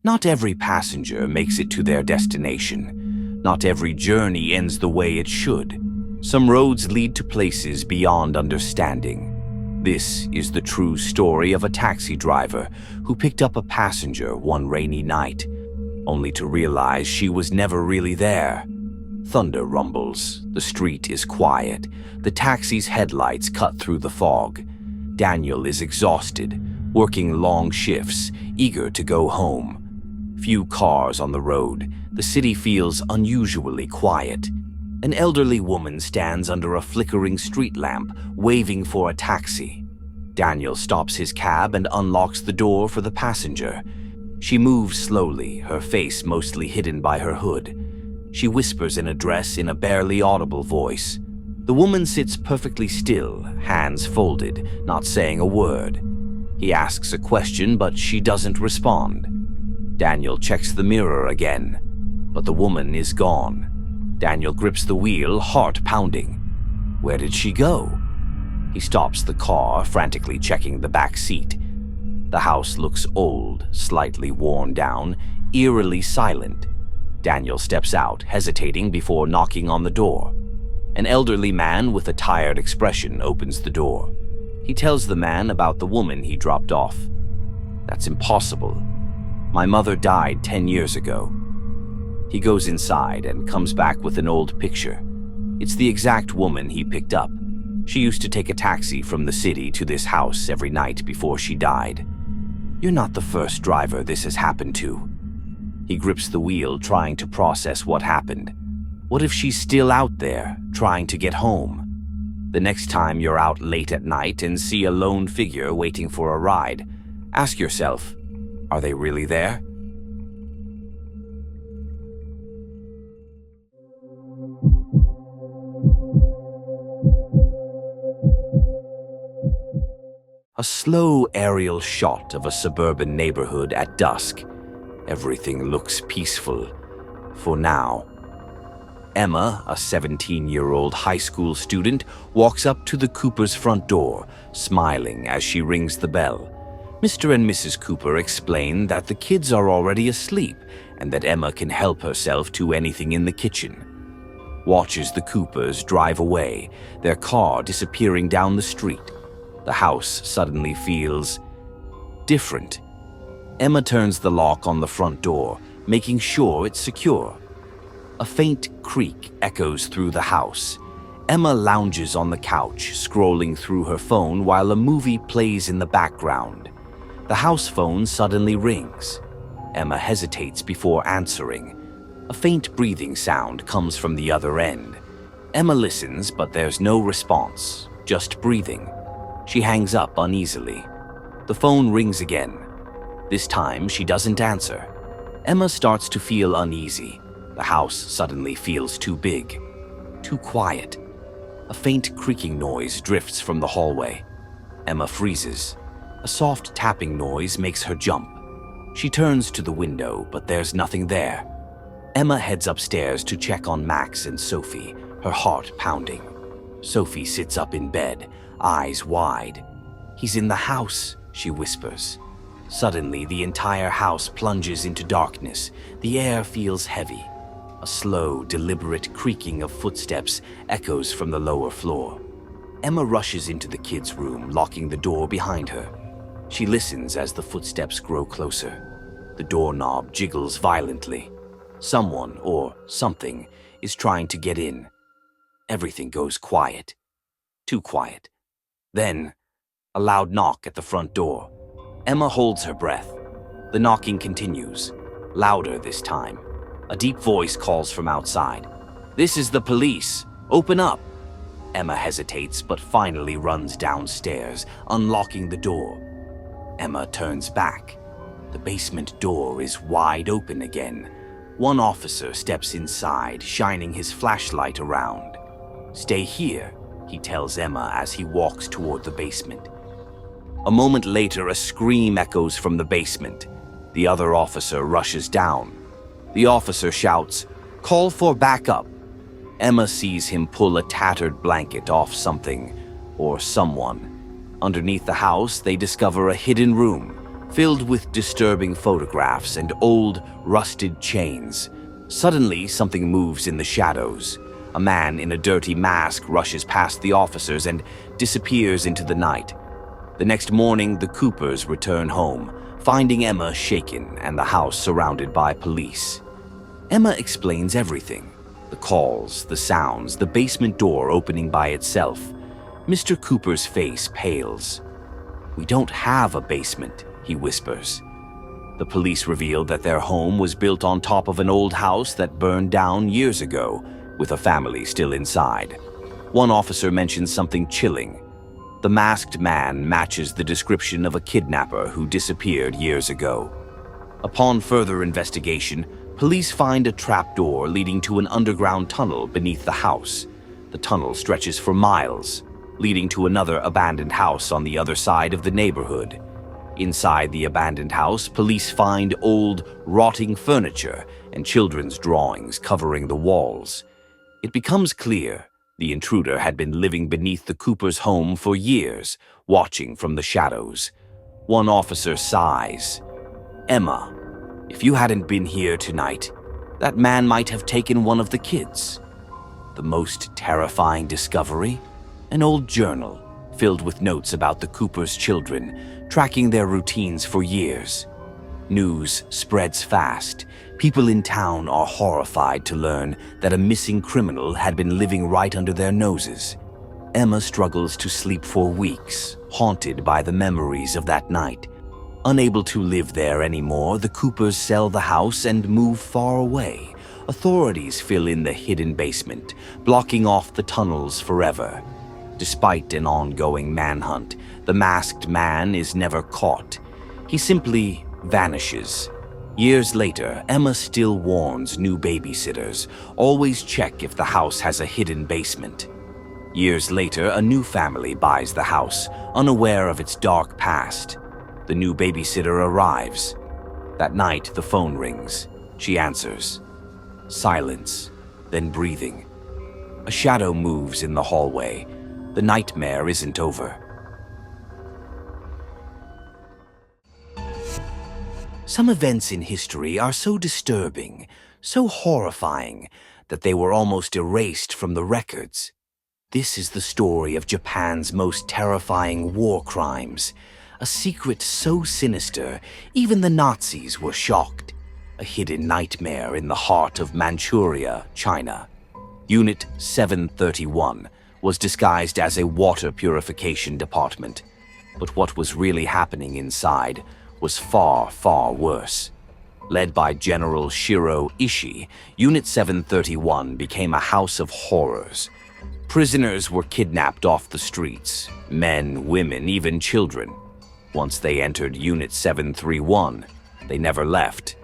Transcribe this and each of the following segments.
Not every passenger makes it to their destination. Not every journey ends the way it should. Some roads lead to places beyond understanding. This is the true story of a taxi driver who picked up a passenger one rainy night, only to realize she was never really there. Thunder rumbles, the street is quiet, the taxi's headlights cut through the fog. Daniel is exhausted, working long shifts, eager to go home. Few cars on the road, the city feels unusually quiet. An elderly woman stands under a flickering street lamp, waving for a taxi. Daniel stops his cab and unlocks the door for the passenger. She moves slowly, her face mostly hidden by her hood. She whispers an address in a barely audible voice. The woman sits perfectly still, hands folded, not saying a word. He asks a question, but she doesn't respond. Daniel checks the mirror again, but the woman is gone. Daniel grips the wheel, heart pounding. Where did she go? He stops the car, frantically checking the back seat. The house looks old, slightly worn down, eerily silent. Daniel steps out, hesitating before knocking on the door. An elderly man with a tired expression opens the door. He tells the man about the woman he dropped off. That's impossible. My mother died 10 years ago. He goes inside and comes back with an old picture. It's the exact woman he picked up. She used to take a taxi from the city to this house every night before she died. You're not the first driver this has happened to. He grips the wheel, trying to process what happened. What if she's still out there, trying to get home? The next time you're out late at night and see a lone figure waiting for a ride, ask yourself, are they really there? A slow aerial shot of a suburban neighborhood at dusk. Everything looks peaceful, for now. Emma, a 17-year-old high school student, walks up to the Coopers' front door, smiling as she rings the bell. Mr. and Mrs. Cooper explain that the kids are already asleep and that Emma can help herself to anything in the kitchen. Watches the Coopers drive away, their car disappearing down the street. The house suddenly feels different. Emma turns the lock on the front door, making sure it's secure. A faint creak echoes through the house. Emma lounges on the couch, scrolling through her phone while a movie plays in the background. The house phone suddenly rings. Emma hesitates before answering. A faint breathing sound comes from the other end. Emma listens, but there's no response, just breathing. She hangs up uneasily. The phone rings again. This time, she doesn't answer. Emma starts to feel uneasy. The house suddenly feels too big, too quiet. A faint creaking noise drifts from the hallway. Emma freezes. A soft tapping noise makes her jump. She turns to the window, but there's nothing there. Emma heads upstairs to check on Max and Sophie, her heart pounding. Sophie sits up in bed, eyes wide. He's in the house, she whispers. Suddenly, the entire house plunges into darkness. The air feels heavy. A slow, deliberate creaking of footsteps echoes from the lower floor. Emma rushes into the kids' room, locking the door behind her. She listens as the footsteps grow closer. The doorknob jiggles violently. Someone, or something, is trying to get in. Everything goes quiet. Too quiet. Then, a loud knock at the front door. Emma holds her breath. The knocking continues, louder this time. A deep voice calls from outside. "This is the police. Open up." Emma hesitates, but finally runs downstairs, unlocking the door. Emma turns back. The basement door is wide open again. One officer steps inside, shining his flashlight around. "Stay here," he tells Emma as he walks toward the basement. A moment later, a scream echoes from the basement. The other officer rushes down. The officer shouts, "Call for backup." Emma sees him pull a tattered blanket off something or someone. Underneath the house, they discover a hidden room filled with disturbing photographs and old, rusted chains. Suddenly, something moves in the shadows. A man in a dirty mask rushes past the officers and disappears into the night. The next morning, the Coopers return home, finding Emma shaken and the house surrounded by police. Emma explains everything: the calls, the sounds, the basement door opening by itself. Mr. Cooper's face pales. "We don't have a basement," he whispers. The police reveal that their home was built on top of an old house that burned down years ago, with a family still inside. One officer mentions something chilling. The masked man matches the description of a kidnapper who disappeared years ago. Upon further investigation, police find a trapdoor leading to an underground tunnel beneath the house. The tunnel stretches for miles, leading to another abandoned house on the other side of the neighborhood. Inside the abandoned house, police find old, rotting furniture and children's drawings covering the walls. It becomes clear the intruder had been living beneath the Coopers' home for years, watching from the shadows. One officer sighs. "Emma, if you hadn't been here tonight, that man might have taken one of the kids." The most terrifying discovery? An old journal filled with notes about the Coopers' children, tracking their routines for years. News spreads fast. People in town are horrified to learn that a missing criminal had been living right under their noses. Emma struggles to sleep for weeks, haunted by the memories of that night. Unable to live there anymore, the Coopers sell the house and move far away. Authorities fill in the hidden basement, blocking off the tunnels forever. Despite an ongoing manhunt, the masked man is never caught. He simply vanishes. Years later, Emma still warns new babysitters, always check if the house has a hidden basement. Years later, a new family buys the house, unaware of its dark past. The new babysitter arrives. That night, the phone rings. She answers. Silence, then breathing. A shadow moves in the hallway. The nightmare isn't over. Some events in history are so disturbing, so horrifying, that they were almost erased from the records. This is the story of Japan's most terrifying war crimes, a secret so sinister, even the Nazis were shocked. A hidden nightmare in the heart of Manchuria, China. Unit 731 was disguised as a water purification department, but what was really happening inside was far, far worse. Led by General Shiro Ishii, Unit 731 became a house of horrors. Prisoners were kidnapped off the streets, men, women, even children. Once they entered Unit 731, they never left.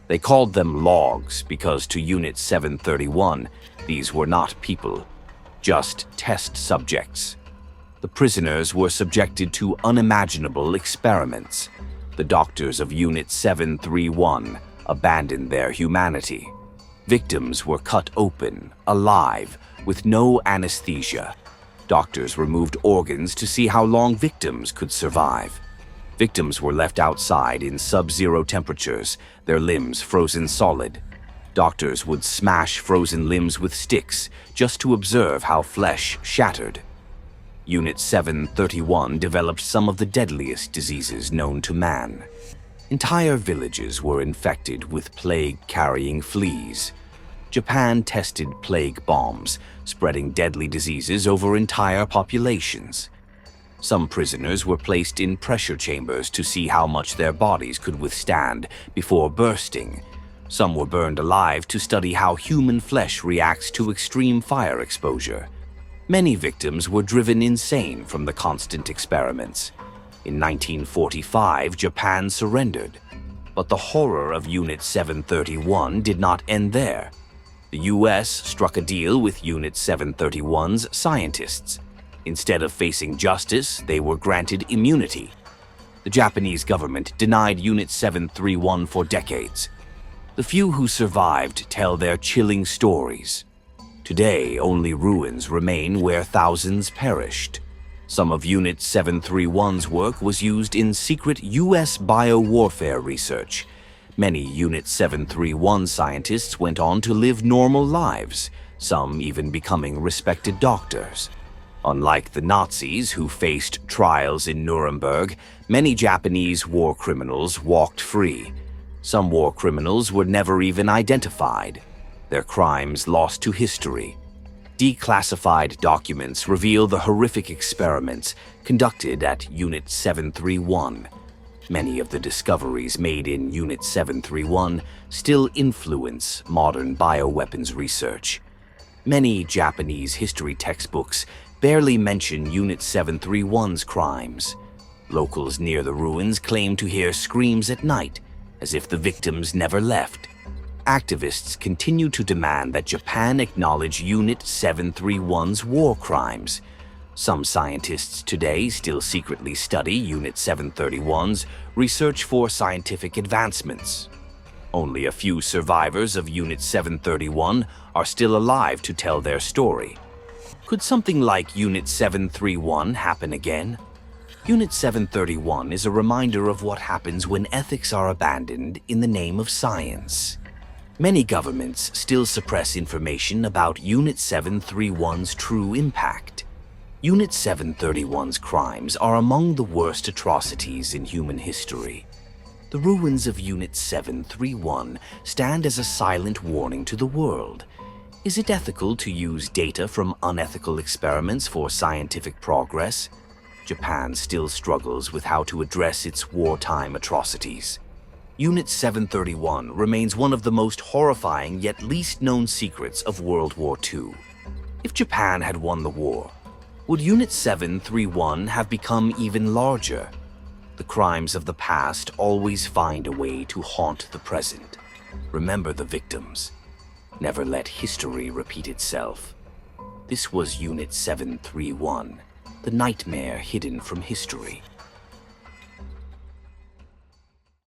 They called them logs because to Unit 731, these were not people, just test subjects. The prisoners were subjected to unimaginable experiments. The doctors of Unit 731 abandoned their humanity. Victims were cut open, alive, with no anesthesia. Doctors removed organs to see how long victims could survive. Victims were left outside in sub-zero temperatures, their limbs frozen solid. Doctors would smash frozen limbs with sticks just to observe how flesh shattered. Unit 731 developed some of the deadliest diseases known to man. Entire villages were infected with plague-carrying fleas. Japan tested plague bombs, spreading deadly diseases over entire populations. Some prisoners were placed in pressure chambers to see how much their bodies could withstand before bursting. Some were burned alive to study how human flesh reacts to extreme fire exposure. Many victims were driven insane from the constant experiments. In 1945, Japan surrendered. But the horror of Unit 731 did not end there. The US struck a deal with Unit 731's scientists. Instead of facing justice, they were granted immunity. The Japanese government denied Unit 731 for decades. The few who survived tell their chilling stories. Today, only ruins remain where thousands perished. Some of Unit 731's work was used in secret U.S. biowarfare research. Many Unit 731 scientists went on to live normal lives, some even becoming respected doctors. Unlike the Nazis, who faced trials in Nuremberg, many Japanese war criminals walked free. Some war criminals were never even identified, their crimes lost to history. Declassified documents reveal the horrific experiments conducted at Unit 731. Many of the discoveries made in Unit 731 still influence modern bioweapons research. Many Japanese history textbooks barely mention Unit 731's crimes. Locals near the ruins claim to hear screams at night, as if the victims never left. Activists continue to demand that Japan acknowledge Unit 731's war crimes. Some scientists today still secretly study Unit 731's research for scientific advancements. Only a few survivors of Unit 731 are still alive to tell their story. Could something like Unit 731 happen again? Unit 731 is a reminder of what happens when ethics are abandoned in the name of science. Many governments still suppress information about Unit 731's true impact. Unit 731's crimes are among the worst atrocities in human history. The ruins of Unit 731 stand as a silent warning to the world. Is it ethical to use data from unethical experiments for scientific progress? Japan still struggles with how to address its wartime atrocities. Unit 731 remains one of the most horrifying yet least known secrets of World War II. If Japan had won the war, would Unit 731 have become even larger? The crimes of the past always find a way to haunt the present. Remember the victims. Never let history repeat itself. This was Unit 731, the nightmare hidden from history.